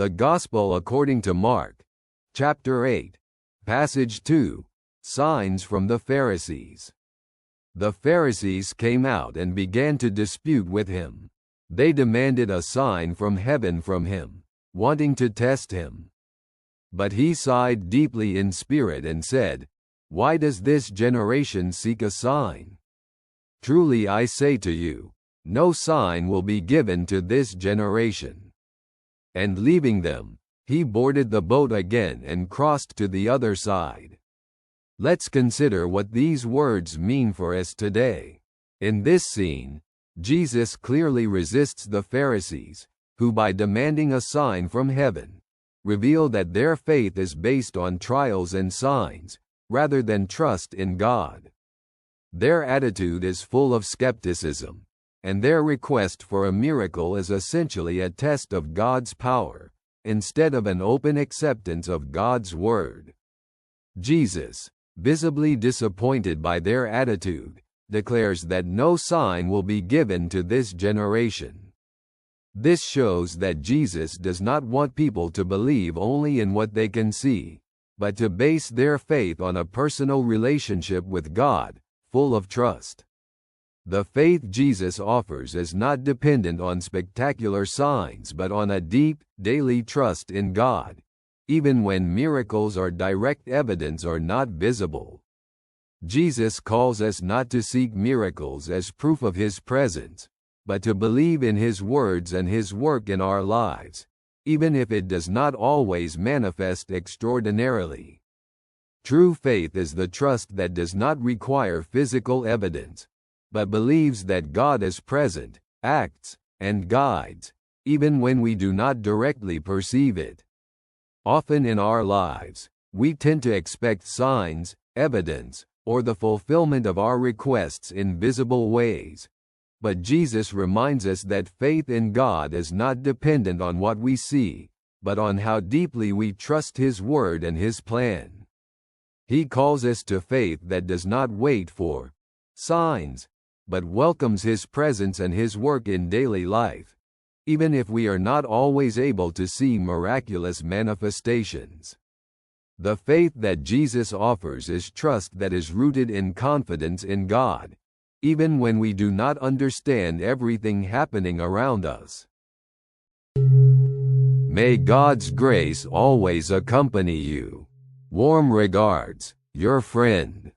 The Gospel according to Mark, chapter 8, passage 2, signs from the Pharisees. The Pharisees came out and began to dispute with him. They demanded a sign from heaven from him, wanting to test him. But he sighed deeply in spirit and said, "Why does this generation seek a sign? Truly I say to you, no sign will be given to this generation." And leaving them, he boarded the boat again and crossed to the other side. Let's consider what these words mean for us today. In this scene, Jesus clearly resists the Pharisees, who by demanding a sign from heaven, reveal that their faith is based on trials and signs, rather than trust in God. Their attitude is full of skepticism, and their request for a miracle is essentially a test of God's power, instead of an open acceptance of God's word. Jesus, visibly disappointed by their attitude, declares that no sign will be given to this generation. This shows that Jesus does not want people to believe only in what they can see, but to base their faith on a personal relationship with God, full of trust. The faith Jesus offers is not dependent on spectacular signs but on a deep, daily trust in God, even when miracles or direct evidence are not visible. Jesus calls us not to seek miracles as proof of His presence, but to believe in His words and His work in our lives, even if it does not always manifest extraordinarily. True faith is the trust that does not require physical evidence, but believes that God is present, acts, and guides, even when we do not directly perceive it. Often in our lives, we tend to expect signs, evidence, or the fulfillment of our requests in visible ways. But Jesus reminds us that faith in God is not dependent on what we see, but on how deeply we trust His word and His plan. He calls us to faith that does not wait for signs, but welcomes His presence and His work in daily life, even if we are not always able to see miraculous manifestations. The faith that Jesus offers is trust that is rooted in confidence in God, even when we do not understand everything happening around us. May God's grace always accompany you. Warm regards, your friend.